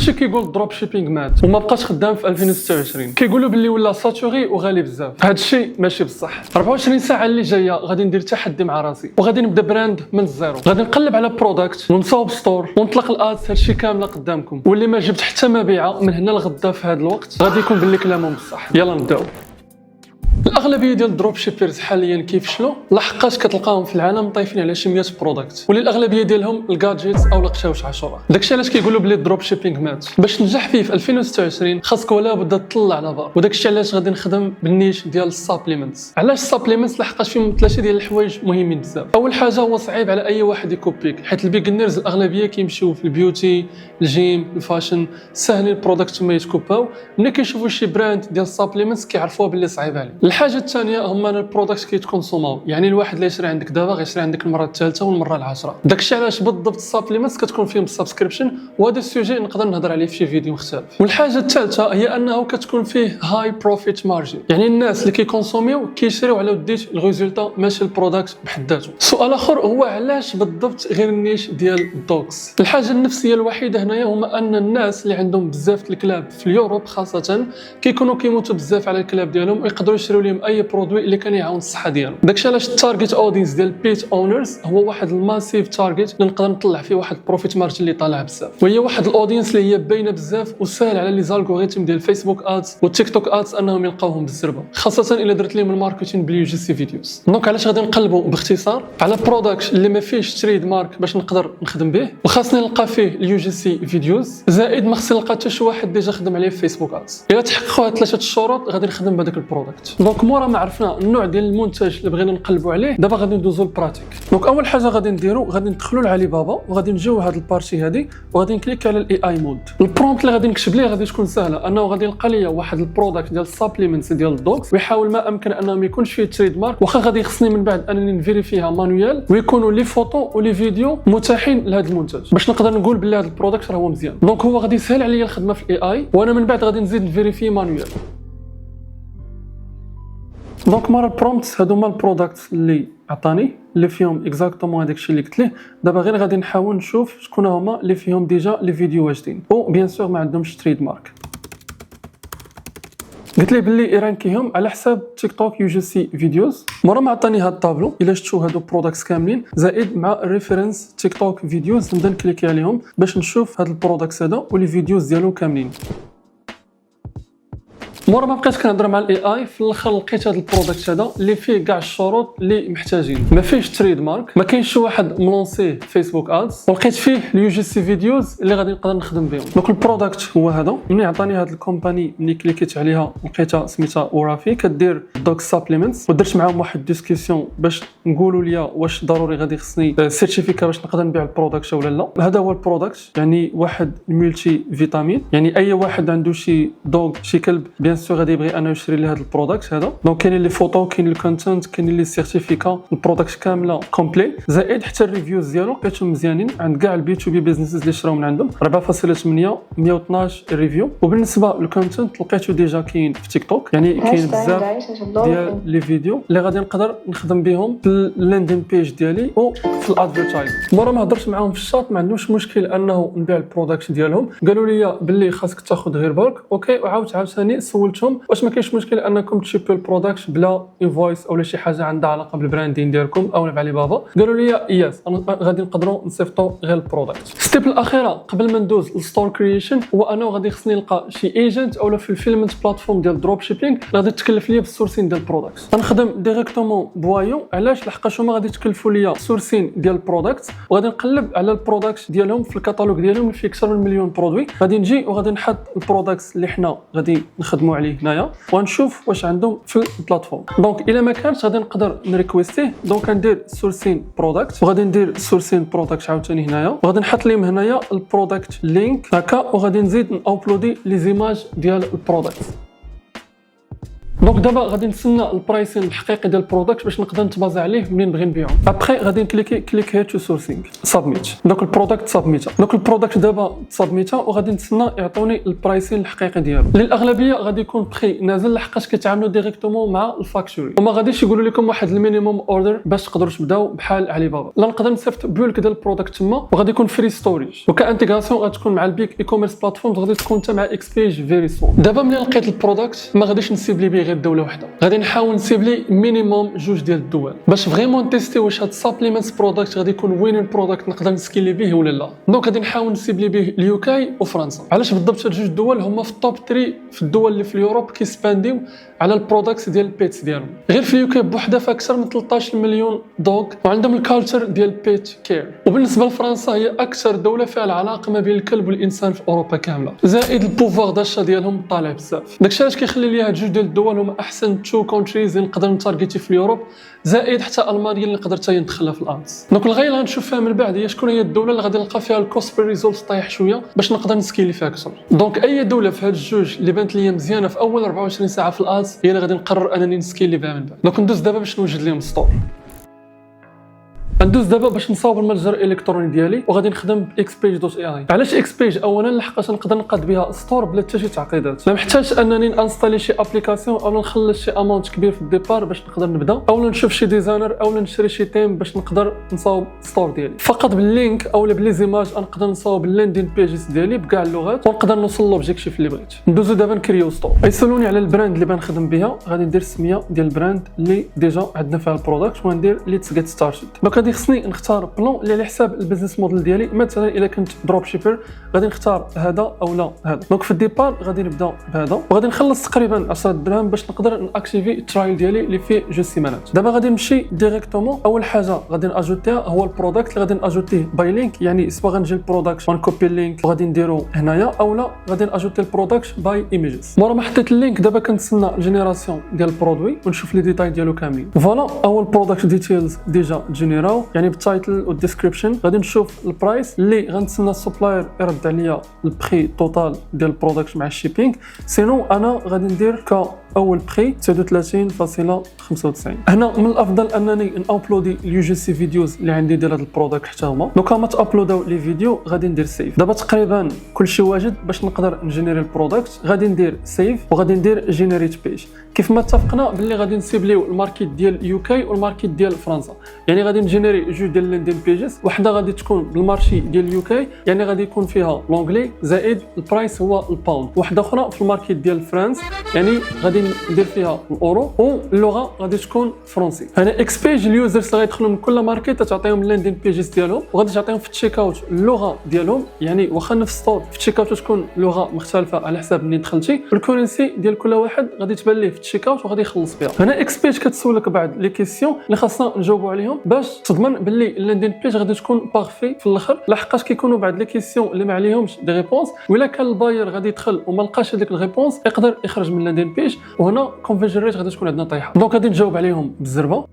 كلشي كيقول دروب شيبينغ مات وما بقاش خدام في 2026. كيقولوا باللي ولا ساتوري وغالي بزاف. هذا الشيء ماشي بصح. 24 ساعه اللي جايه غادي ندير تحدي مع راسي وغادي نبدا براند من الزيرو. غادي نقلب على برودكت ونصاوب ستور ونطلق الادز. هذا الشيء كامله قدامكم، واللي ما جبت حتى مبيعه من هنا لغدا في هذا الوقت غادي يكون باللي كلامهم بصح. يلا نبداو. الاغلبيه ديال الدروب شيبرز حاليا كيفشلوا لحقاش كتلقاهم في العالم طايفين على شي 100 برودكت، واللي الاغلبيه ديالهم الجادجيتس او القشاوش 10. داكشي علاش كيقولوا بلي الدروب شيبينغ مات. باش تنجح فيه في 2026 خاصك ولا بد تطلع على بار، وداكشي علاش غادي نخدم بالنيش ديال السابليمنتس. علاش السابليمنتس؟ لحقاش فيهم ثلاثه ديال الحوايج مهمين بزاف. اول حاجه هو صعيب على اي واحد يكوبيك، حيت البيجنرز الاغلبيه كيمشيو في البيوتي، الجيم، الفاشن، ساهلين البرودكت ما يتكوباو. ملي كيشوفوا شي براند ديال السابليمنتس كيعرفوها باللي صعيب عليه. الحاجه الثانيه هما البرودكت كيتكونسوماو، يعني الواحد اللي يشري عندك دابا غيشري عندك المره الثالثه والمره العاشره. داكشي علاش بالضبط السابليمنتس كتكون فيهم السبسكريبشن، وهذا السوجي نقدر نهضر عليه في شي فيديو مختلف. والحاجه الثالثه هي انه كتكون فيه هاي بروفيت مارجين، يعني الناس اللي كيكونسوميو كيشريو على وديت الريزولتا ماشي البرودكت بحد ذاته. سؤال اخر هو علاش بالضبط غير النيش ديال الدوغز؟ الحاجه النفسيه الوحيده هنايا هما ان الناس اللي عندهم بزاف الكلاب في اليوروب خاصه كيكونوا كيموتوا بزاف على الكلاب ديالهم ويقدروا يشريو لهم اي برودوي اللي كان يعاون الصحه ديالهم. داكشي علاش التارجت اودينس ديال بيت اونرز هو واحد الماسيف تارجت اللي نقدر نطلع فيه واحد البروفيت مارجن اللي طالع بزاف، وهي واحد الاودينس اللي هي باينه بزاف وسهل على لي زالغوريثم ديال فيسبوك ادز والتيك توك ادز انهم يلقاوهم بالزربه، خاصه الا درت لهم الماركتين باليو جي سي فيديوز. دونك علاش غادي نقلبوا باختصار على برودكت اللي ما فيهش تريد مارك باش نقدر نخدم به، وخاصني نلقى فيه اليو جي سي فيديوز، زائد ما خصني نلقى حتى شي واحد ديجا خدم عليه في فيسبوك ادز. الا تحققوا هاد ثلاثه الشروط غادي نخدم بهذاك البرودكت. دونك مورا ما عرفنا النوع ديال المنتج اللي بغينا نقلبوا عليه، دابا غادي ندوزو للبراتيك. دونك اول حاجه غادي نديرو غادي ندخلوا لعلي بابا وغادي نجيو هاد البارتي هادي وغادي نكليك على الاي اي مود. البرومبت اللي غادي نكتب ليه غادي تكون سهله، انه غادي يلقى لي واحد البرودكت ديال السابليمنتس ديال الدوغز ويحاول ما امكن انه ما يكونش فيه تريد مارك، واخا غادي يخصني من بعد انني نفيريفيها مانويال ويكونوا لي فوتو ولي فيديو متاحين لهذا المنتج باش نقدر نقول بلي هذا البرودكت راه هو مزيان. دونك هو غادي يسهل عليا الخدمه في الاي اي، وانا من بعد غادي نزيد نفيريفي مانويال. دونك مار البرومبت هادو هما البرودكت اللي عطاني اللي فيهم اكزاكتومون هذاك الشيء اللي قلت ليه. دابا غير غادي نحاول نشوف شكون هما اللي فيهم ديجا لي فيديو واجدين او بيان سور ما عندهمش تريد مارك. قلت لي باللي يرانكيهم على حساب تيك توك يو جي سي فيديوز. مورا ما عطاني هاد الطابلو الا شفتوا هادو برودكتس كاملين زائد مع ريفرنس تيك توك فيديوز، نبدا نكليكي عليهم باش نشوف هاد البرودكتس هذا ولي فيديوز ديالو كاملين. مورا ما بقيت كنهضر مع الاي اي، في الاخر لقيت هذا البرودكت هذا اللي فيه كاع الشروط اللي محتاجين. ما فيهش تريد مارك، ما كاينش شي واحد ملونسيه فيسبوك ادز، ولقيت فيه اليو جي سي فيديوز اللي غادي نقدر نخدم بهم. دونك البرودكت هو هذا. ملي عطاني هذه الكومباني ملي كليكيت عليها لقيتها سميتها اورافي كدير دوغ سابليمنتس، ودرت معاهم واحد ديسكسيون باش نقولوا لي واش ضروري غادي خصني سيرتيفيكا باش نقدر نبيع البرودكت ولا لا. هذا هو البرودكت، يعني واحد ملتي فيتامين، يعني اي واحد عنده شي دوغ شي كلب بيان سور غادي يبغي انا نشري لهذا البرودكت هذا. دونك كاين لي فوتو، كاين الكونتنت، كاين لي سيرتيفيكا، البرودكت كامله كومبلي، زائد حتى الريفيوز ديالو لقيتهم مزيانين عند كاع البي تو بي بيزنسز اللي شراو من عندهم. 4.8 112 ريفيو. وبالنسبه للكونتنت لقيتو ديجا كاين في تيك توك، يعني كاين بزاف ديال لي فيديو اللي غادي نقدر نخدم بهم في اللاندين بيج ديالي او في الادفيرتايز. مورا ما هضرت معاهم في الشات ما عندهمش مشكل انه نبيع البرودكت ديالهم، قالوا لي باللي خاصك تاخذ غير بالك. اوكي، عاوتاني سولتهم واش ما كاينش مشكل انكم تشيبوا البرودكت بلا انفويس او شي حاجه عندها علاقه بالبراندين ديالكم او بعلي بابا. قالوا لي ياس غادي نقدروا نصيفطوا غير البرودكت. ستيب الاخيره قبل ما ندوز للستور كرييشن هو انا غادي خصني نلقى شي ايجنت اولا في الفيلمنت بلاتفورم ديال دروب شيبينغ غادي تكلف لي بالسورسين ديال البرودكت. غنخدم ديريكتومون بوايو. علاش؟ لحقاش هما غادي تكلفوا لي السورسين ديال البرودكت وغادي نقلب على البرودكت ديالهم في الكاتالوج ديالهم اللي فيه اكثر من مليون برودوي. غادي نجي وغادي نحط البرودكت اللي حنا غادي نخدموا عليه هنايا ونشوف واش عندهم في البلاتفورم. دونك الا ما كانش غادي نقدر نريكويستيه. دونك غندير سورسين برودكت وغادي ندير سورسين برودكت عاوتاني هنايا وغادي نحط لهم هنايا البرودكت لينك هكا وغادي نزيد نابلودي لي زيماج ديال البرودكت. دونك دابا غادي نتسنى البرايسين الحقيقي ديال البرودكت باش نقدر نتبازا عليه منين نبغي نبيعو. ابخي غادي نكليكي كليك هير تو سورسينغ سابميت. دونك البرودكت سابميتا. دونك البرودكت دابا سابميتا وغادي نتسنى يعطوني البرايسين الحقيقي ديالو. للاغلبيه غادي يكون بخي نازل لحقاش كيتعاملوا ديريكتومون مع الفاكتوري وما غاديش يقولوا لكم واحد المينيموم اوردر باش تقدروا تبداو بحال علي بابا. لا نقدر نصيفط بولك ديال البرودكت تما وغادي يكون فري ستوريج وكانتيغراسيون غتكون مع البيك اي كوميرس بلاتفورم غادي تكون حتى مع اكس بيج فيري سون. دابا ملي لقيت البرودكت ما غاديش نسيبلي بيه غير دوله واحده، غادي نحاول نسيبلي مينيموم جوج ديال الدول باش فريمون تيستي واش هاد سابليمنتس برودكت غادي يكون وينين برودكت نقدر نسكيلي به ولا لا. دونك غادي نحاول نسيبلي به اليوكاي وفرنسا. علاش بالضبط هاد جوج دول هما في التوب 3 في الدول اللي في اليوروب كيسبانديو على البرودكتس ديال البيتس ديالهم. غير في اليوكاي بوحدها فاكثر من 13 مليون دوغ وعندهم الكالتشر ديال البيت كير. وبالنسبه لفرنسا هي اكثر دوله فيها العلاقه ما بين الكلب والانسان في اوروبا كامله، زائد البوفوار داشا ديالهم طالع بزاف. داكشي علاش كيخلي لي هاد جوج ديال الدول هما احسن تو كونتريز اللي نقدر نتارجيتي في اليوروب، زائد حتى المانيا اللي نقدر حتى ندخلها في الادز. دونك الغايه اللي غنشوف فيها من بعد هي شكون هي الدوله اللي غادي نلقى فيها الكوست بير ريزولت طايح شويه باش نقدر نسكيلي فيها اكثر. دونك اي دوله في هاد الجوج اللي بانت ليا مزيانه في اول 24 ساعه في الادز هي اللي غادي نقرر انني نسكيلي بها من بعد. دونك ندوز دابا باش نوجد لهم ستور. ندوز دابا باش نصاوب المتجر الالكتروني ديالي وغادي نخدم باكسبيج.ai. علاش اكسبيج؟ اولا لحقاش نقدر نقاد بها ستور بلا حتى شي تعقيدات، ما محتاجش انني نانستالي شي ابليكاسيون او نخلص شي اماونت كبير في الديبار باش نقدر نبدا، او نشوف شي ديزاينر او نشري شي تيم باش نقدر نصاوب ستور ديالي. فقط باللينك او بلي زيماج نقدر نصاوب اللاندين بيجز ديالي بكاع اللغات ونقدر نوصل لوبجيكتيف اللي بغيت. ندوزو دابا نكريو ستور. يسولوني على البراند اللي بنخدم بها، غادي ندير السميه ديال البراند اللي ديجا عندنا فيها البرودكت وندير ليتس جيت ستارتد. دونك غادي خصني نختار بلون اللي على حساب البيزنس موديل ديالي. مثلا الا كنت دروب شيبر غادي نختار هذا او لا هذا. دونك في الديبار غادي نبدا بهذا وغادي نخلص تقريبا 10 دراهم باش نقدر ناكتيفي الترايل ديالي اللي فيه 2 سيمانات. دابا غادي نمشي ديريكتومون. اول حاجه غادي ناجوتيها هو البرودكت اللي غادي ناجوتيه باي لينك، يعني سوا غنجي البرودكت ونكوبي اللينك وغادي نديرو هنايا، او لا غادي ناجوتي البرودكت باي ايميجز. مورا ما حطيت اللينك دابا كنتسنى الجينيراسيون ديال البرودوي ونشوف لي ديتاي ديالو كاملين. فوالا اول برودكت ديتيلز ديجا جينيراو، يعني بالتايتل والديسكريبشن. غادي نشوف البرايس اللي غنتسنى السبلاير يرد عليا البري توتال ديال البرودكت مع الشيبينغ. سينو انا غادي ندير اول بري 39.95. هنا من الافضل انني نابلودي اليو جي سي فيديوز اللي عندي ديال هذا البرودكت حتى هما. دوكا ما تابلوداو لي فيديو غادي ندير سيف. دابا تقريبا كلشي واجد باش نقدر نجينيري البرودكت. غادي ندير سيف وغادي ندير جينيريت بيج. كيف ما اتفقنا باللي غادي نسيبليو الماركت ديال يوكاي والماركت ديال فرنسا، يعني غادي نجينيري جوج ديال لاندين بيجز. وحده غادي تكون بالمارشي ديال يوكاي يعني غادي يكون فيها لونجلي زائد البرايس هو الباوند، وحده اخرى في الماركت ديال فرنسا يعني غادي ندير فيها الاورو واللغه غادي تكون فرنسي. هنا اكس بيج اليوزرز اللي غيدخلوا من كل ماركت تعطيهم اللاندين بيجز ديالهم وغادي تعطيهم في التشيك اوت اللغه ديالهم، يعني واخا نفس ستور في التشيك اوت تكون لغه مختلفه على حساب منين دخلتي. الكورنسي ديال كل واحد غادي تبان ليه في التشيك اوت وغادي يخلص بها. هنا اكس بيج كتسولك بعض لي كيسيون اللي خاصنا نجاوبوا عليهم باش تضمن باللي اللاندين بيج غادي تكون بارفي في الاخر، لحقاش كيكونوا بعض لي كيسيون اللي ما عليهمش دي ريبونس، ولا كان الباير غادي يدخل وما لقاش هذيك الريبونس يقدر يخرج من اللاندين بيج، وهنا كونفيرجن ريت غادي تكون عندنا طايحه. دونك غادي نجاوب عليهم بالزربه.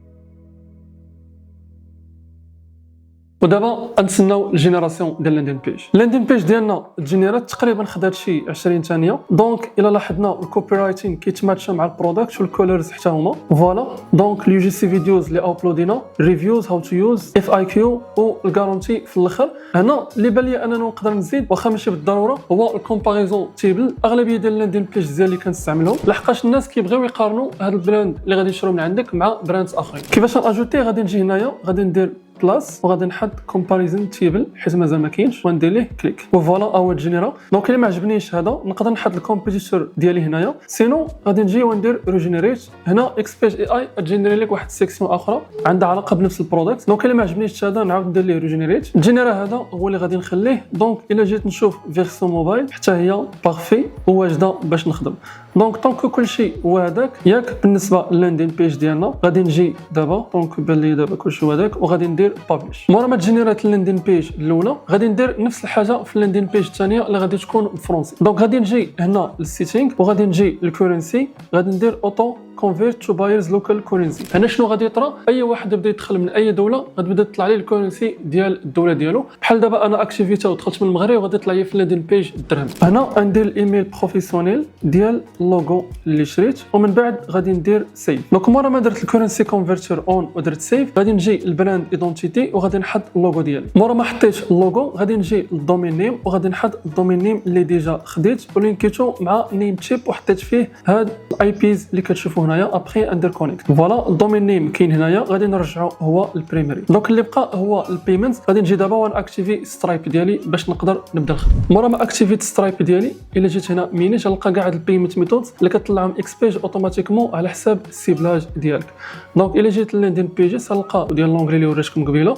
ودابا نتسناو الجينيراسيون ديال اللاندين بيج. اللاندين بيج ديالنا تجينيرات تقريبا خدات شي 20 ثانيه. دونك الا لاحظنا الكوبي رايتين كيتماتشا مع البرودكت والكولرز حتى هما. فوالا دونك اليو جي سي فيديوز اللي ابلودينا، ريفيوز هاو تو يوز، اف اي كيو والغارونتي في الاخر. هنا اللي بان لي اننا نقدر نزيد واخا ماشي بالضروره هو الكومباريزون تيبل. اغلبيه ديال اللاندين بيج ديالي كنستعملهم لحقاش الناس كيبغيو يقارنوا هذا البراند اللي غادي يشرو من عندك مع براندز اخرين. كيفاش ناجوتي؟ غادي نجي هنايا غادي ندير بلاس وغادي نحط كومباريزون تيبل حيت مازال ما كاينش وندير ليه كليك وفوالا اول جينيرا. دونك الا ما عجبنيش هذا نقدر نحط الكومبيتيتور ديالي هنايا، سينو غادي نجي وندير ريجينيريت. هنا اكس بيج اي اي تجينيري لك واحد السيكسيون اخرى عندها علاقه بنفس البرودكت. دونك الا ما عجبنيش هذا نعاود ندير ليه ريجينيريت. الجينيرا هذا هو اللي غادي نخليه. دونك الا جيت نشوف فيرسيون موبايل حتى هي بارفي وواجده باش نخدم. دونك طونك كلشي هو هذاك ياك بالنسبه للاندين بيج ديالنا. غادي نجي دابا دونك بان لي دابا كلشي هو هذاك وغادي ندير بابليش. مورا ما تجينيرات اللاندين بيج الاولى غادي ندير نفس الحاجه في اللاندين بيج الثانيه اللي غادي تكون بالفرنسي. دونك غادي نجي هنا للسيتينغ وغادي نجي للكورنسي غادي ندير اوتو convert to buyers local currency. هنا شنو غادي يطرا؟ اي واحد بدا يدخل من اي دوله غتبدا تطلع ليه الكورنسي ديال الدوله ديالو. بحال دابا انا اكتيفيتا ودخلت من المغرب وغادي يطلع لي في لاندين بيج الدرهم. هنا غندير الايميل بروفيسيونيل ديال اللوغو اللي شريت ومن بعد غادي ندير سيف. دونك مورا ما درت الكورنسي كونفرتر اون ودرت سيف غادي نجي البراند ايدونتيتي وغادي نحط اللوغو ديالي. مورا ما حطيت اللوغو غادي نجي للدومين نيم وغادي نحط الدومين نيم اللي ديجا خديت ولينكيتو مع نيم تشيب وحطيت فيه هاد الاي بيز اللي كتشوفوا هنايا. ابخي اندر كونيكت فوالا الدومين نيم كاين هنايا غادي نرجعو هو البريمري. دونك اللي بقى هو البيمنت. غادي نجي دابا وناكتيفي سترايب ديالي باش نقدر نبدا الخدمه. مورا ما اكتيفيت سترايب ديالي الا جيت هنا مينيج غنلقى كاع هاد البيمنت ميثودز اللي كطلعهم اكسبيج اوتوماتيكمون على حساب السيبلاج ديالك. دونك الا جيت للاندين بيجز غنلقى ديال لونغلي اللي وريتكم قبيله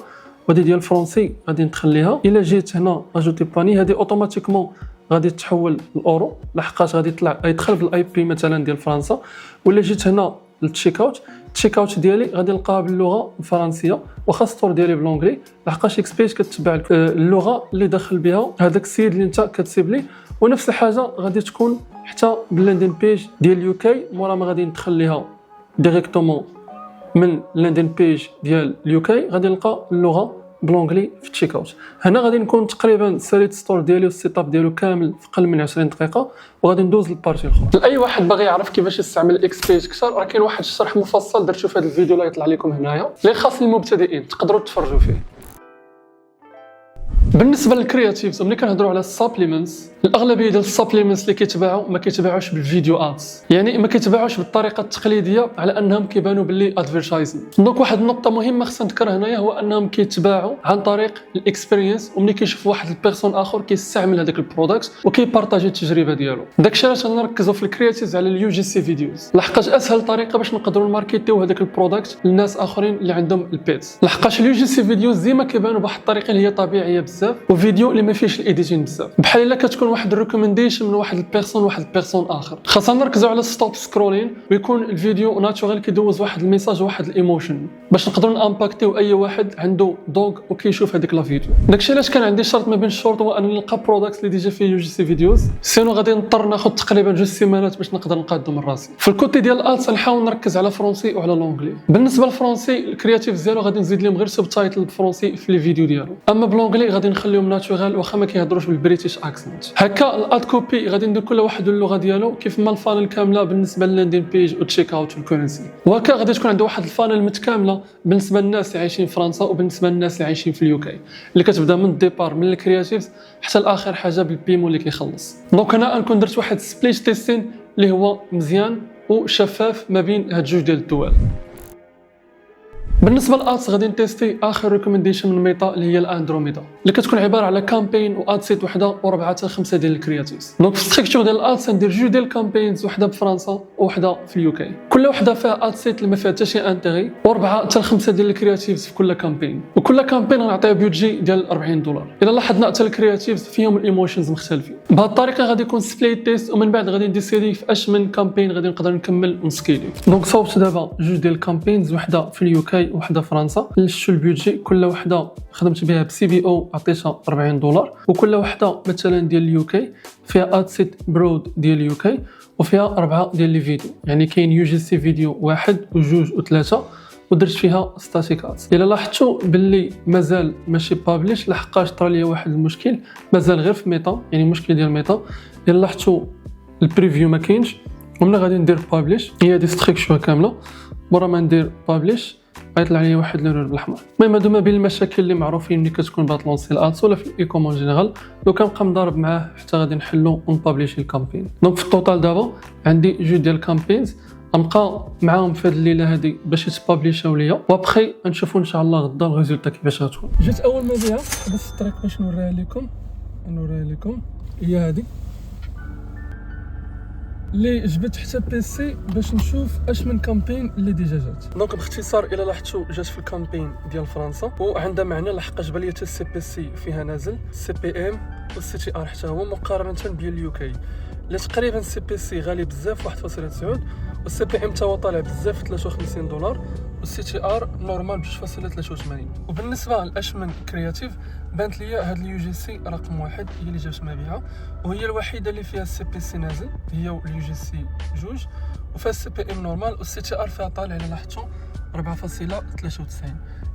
ودي ديال الفرنسي غادي ندخليها. الا جيت هنا اجوتي باني هذه اوتوماتيكمون غادي تحول الاورو لحقاش غادي يدخل في الاي بي مثلا ديال فرنسا. ولا جيت هنا للتشيك اوت التشيك اوت ديالي غادي نلقاها باللغه الفرنسيه واخا ستور ديالي بالونغلي لحقاش اكسبيج كتبع اللغه اللي داخل بها هذاك السيد اللي انت كتسيب ليه. ونفس الحاجه غادي تكون حتى باللاندين بيج ديال اليو كي. مورا ما غادي ندخل ليها ديريكتومون من اللاندين بيج ديال اليو كي غادي نلقى اللغه بالونغلي في التشيك اوت. هنا غادي نكون تقريبا ساليت ستور ديالي والسيت اب ديالو كامل في اقل من 20 دقيقه وغادي ندوز للبارتي الاخرى. لاي واحد باغي يعرف كيفاش يستعمل اكس بيج اكثر راه كاين واحد الشرح مفصل درتو في هذا الفيديو اللي يطلع لكم هنايا اللي خاص للمبتدئين تقدروا تفرجوا فيه. بالنسبه للكرياتيفز ملي كنهضروا على السابليمنتس الاغلبيه ديال السابليمنتس اللي كيتباعوا ما كيتباعوش بالفيديو ادز يعني ما كيتباعوش بالطريقه التقليديه على انهم كيبانوا باللي ادفيرتايزمنت. دونك واحد النقطه مهمه خصنا نذكرها هنايا هو انهم كيتباعوا عن طريق الاكسبيرينس وملي كيشوف واحد البيرسون اخر كيستعمل هذاك البرودكت وكيبارطاجي التجربه ديالو. داكشي علاش غنركزوا في الكرياتيفز على اليو جي سي فيديوز لحقاش اسهل طريقه باش نقدروا نماركيتيو هذاك البرودكت للناس اخرين اللي عندهم البيتس لحقاش اليو جي سي فيديوز ديما كيبانوا بواحد الطريقه اللي هي طبيعيه بزاف وفيديو اللي ما فيهش الايديتين بزاف بحال الا كتكون واحد الريكومنديشن من واحد البيرسون اخر. خاصنا نركزوا على ستوب سكرولين ويكون الفيديو ناتشورال كيدوز واحد الميساج واحد الايموشن باش نقدروا نامباكتيو اي واحد عنده دوغ وكيشوف هذيك لا فيديو. داكشي علاش كان عندي شرط ما بين الشروط هو ان نلقى برودكت اللي ديجا فيه يو جي سي فيديوز سينو غادي نضطر ناخذ تقريبا 2 سيمانات باش نقدر نقادو من راسي. في الكوتي ديال الادس نحاول نركز على فرونسي وعلى لونغلي. بالنسبه للفرونسي الكرياتيف ديالو غادي نزيد لهم غير سب تايتل بالفرونسي في لي فيديو ديالو اما بالونغلي غادي نخليهم ناتشورال واخا ما كيهضروش بالبريتيش اكسنت. هكا الاد كوبي غادي ندير كل واحد اللغه ديالو كيف ما الفانل كامله بالنسبه للاندين بيج والتشيك اوت والكورنسي وهكا غادي تكون عنده واحد الفانل متكامله بالنسبه للناس اللي عايشين في فرنسا وبالنسبه للناس اللي عايشين في اليو كي اللي كتبدا من الديبار من الكرياتيفز حتى لاخر حاجه بالبيمو اللي كيخلص. دونك انا غنكون درت واحد سبليت تيستين اللي هو مزيان وشفاف ما بين هاد جوج ديال الدول. بالنسبه للادس غادي نتيستي اخر ريكومنديشن من ميتا اللي هي الاندروميدا اللي كتكون عباره على كامبين واد سيت وحده و4 حتى 5 ديال الكرياتيفز. دونك في الستركتور ديال الادس ندير 2 ديال الكامبينز وحده بفرنسا وحده في اليو كي كل وحده فيها اد سيت اللي ما فيها حتى شي انتيغي و4 حتى 5 ديال الكرياتيفز في كل كامبين وكل كامبين غنعطيه بيدجي ديال $40. الا لاحظنا حتى الكرياتيفز فيهم الايموشنز مختلفين. بهذه الطريقه غادي يكون سبليت تيست ومن بعد غادي نديسيدي في اش من كامبين غادي نقدر نكمل ونسكيلي. دونك صوبت دابا 2 ديال الكامبينز وحده في اليو كي وحده في فرنسا. شفتوا البيدجي كل وحده خدمت بها بسي بي او عطيتها $40 وكل وحده مثلا ديال اليو كي فيها اد سيت برود ديال اليو كي وفيها 4 ديال لي فيديو يعني كاين يو جي سي فيديو 1 و2 و3 ودرت فيها ستاتيكات. الا لاحظتوا باللي مازال ماشي بابليش لحقاش طرا لي واحد المشكل مازال غير في ميتا يعني مشكل ديال ميتا. الا لاحظتوا البريفيو ما كاينش ومن غادي ندير بابليش هي دي ستركتور كامله مورا ما ندير بابليش غيطلع لي واحد ليرور بالاحمر. المهم هادو ما بين المشاكل اللي معروفين ملي كتكون باغا تلونسي الادس ولا في الايكومون جينيرال لو كنبقى مضارب معاه حتى غادي نحلو ونبابليشي الكامبين. دونك في التوتال دابا عندي 2 ديال الكامبينز غنبقى معاهم في هاد الليله هادي باش يتبابليشاو ليا وابخي نشوفوا ان شاء الله غدا الريزولتا كيفاش غتكون. جيت اول ما بها بس الطريق باش نوريها لكم هي هادي اللي جبت حتى بيسي باش نشوف اش من كامبين اللي ديجا جات. دونك باختصار الى لاحظتوا جات في الكامبين ديال فرنسا وعندها معنى لحقاش بالي حتى السي بي سي فيها نازل السي بي ام والسي تي ار حتى هو مقارنه باليو كي اللي تقريبا السي بي سي غالي بزاف 1.9 والسي بي ام تا هو طالع بزاف $53 والسي تي ار نورمال ب2.83. وبالنسبه لاشمن كرياتيف بانت لي هاد اليو جي سي رقم 1 هي اللي جات ما بها وهي الوحيده اللي فيها السي بي سي نازل هي اليو جي سي 2 وفيها السي بي ام نورمال والسي تي ار فيها طالع الا لاحظتوا 4.93.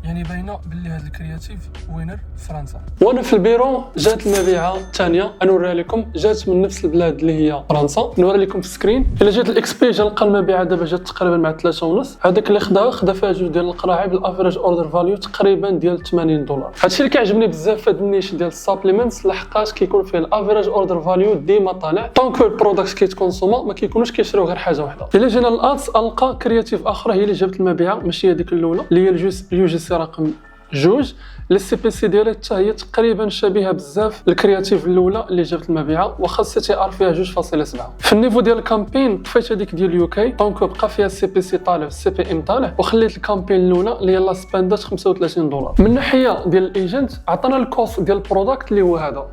يعني باينه باللي هذا الكرياتيف وينر فرنسا. وانا في البيرو جات المبيعه الثانيه نوريها لكم، جات من نفس البلاد اللي هي فرنسا. نوري لكم في السكرين. الا جات الاكس بي نلقى المبيعه دابا جات تقريبا مع 3.5. هذاك اللي خدا فيها جوج ديال القراعي بالافريج اوردر فاليو تقريبا ديال $80. هادشي اللي كيعجبني بزاف في هاد النيش ديال السابليمنتس لحقاش كيكون فيه الافريج اوردر فاليو ديما طالع طونكو البرودكت كيتكونسوما ما كيكونوش كيشريو غير حاجه واحده. الا جينا للادس القى كرياتيف اخرى هي اللي جابت المبيعه، ماشي هذيك الاولى اللي هي اليو جي سي رقم جوج. السي بي سي ديالها حتى هي تقريبا شبيهه بزاف الكرياتيف الاولى اللي جابت المبيعه، واخا السي تي ار فيها 2.7. في النيفو ديال الكامبين طفيت هذيك ديال اليو كي دونك بقى فيها السي بي سي طالع والسي بي ام طالع، وخليت الكامبين الاولى اللي يلاه سباندات $35. من ناحيه ديال الايجنت عطانا الكوست ديال البرودكت اللي هو هذا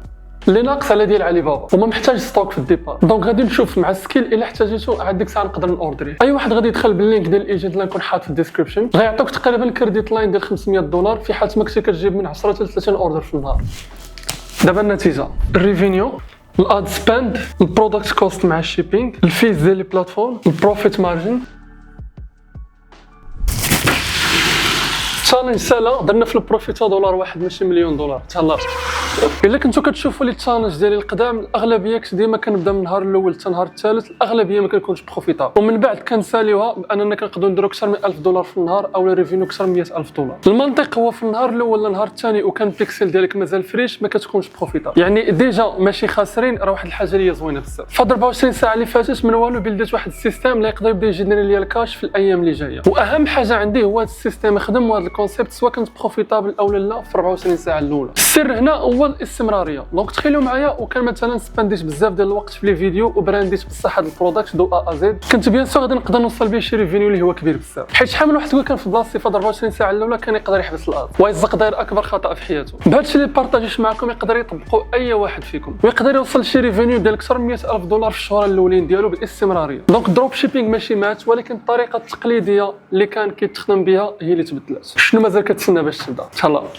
اللي ناقص على ديال علي بابا وما محتاج ستوك في الديبار. دونك غادي نشوف مع السكيل الا احتاجيتو عاد ديك الساعه نقدر نوردري. اي واحد غادي يدخل باللينك ديال الايجنت اللي نكون حاط في الديسكريبشن غيعطوك تقريبا كريديت لاين ديال $500 في حال ما كنتي كتجيب من 10 حتى 30 اوردر في النهار. دابا النتيجه الريفينيو، الاد سباند، البرودكت كوست مع الشيبينغ، الفيز ديال البلاتفورم، البروفيت مارجن. تشالنج سالا درنا في البروفيت $1 ماشي $1,000,000 تهلاش. الا كنتو كتشوفوا لي التشالنج ديالي القدام الاغلبيه كنت ديما كنبدا من النهار الاول حتى النهار الثالث، الاغلبيه ما كنكونش بروفيتابل ومن بعد كنساليوها باننا كنقدروا نديروا اكثر من $1,000 في النهار او ريفينيو اكثر من $100,000. المنطق هو في النهار الاول ولا النهار الثاني وكان بيكسل ديالك مازال فريش ما كتكونش بروفيتابل، يعني ديجا ماشي خاسرين. راه واحد الحاجه اللي هي زوينه بزاف في 24 ساعه اللي فاتت من والو بلدت واحد السيستم اللي يقدر يبدا يجيني ليا الكاش في الايام اللي جايه، واهم حاجه عندي هو هذا السيستم يخدم وهذا الكونسيبت سواء كنت بروفيتابل او لا في 24 ساعه الاولى. السر هنا هو الاستمراريه. دونك تخيلوا معايا وكان مثلا سبانديت بزاف ديال الوقت في لي فيديو وبرانديت بصح هذا البرودكت دو ا زد، كنت بيان سور غادي نقدر نوصل به شي ريفينيو اللي هو كبير بزاف، حيت شحال من واحد يقول كان في بلاصتي في 24 ساعه الاولى كان يقدر يحبس الارض ويزق داير اكبر خطا في حياته. بهذا الشيء اللي بارطاجيش معكم يقدر يطبقوا اي واحد فيكم ويقدر يوصل لشي ريفينيو ديال اكثر من $100,000 في الشهور الاولين ديالو بالاستمراريه. دونك دروب شيبينغ ماشي مات، ولكن الطريقه التقليديه اللي كان كيتخدم بها هي اللي تبدلات. شنو مازال كتسنى باش تبدا؟ تهلا.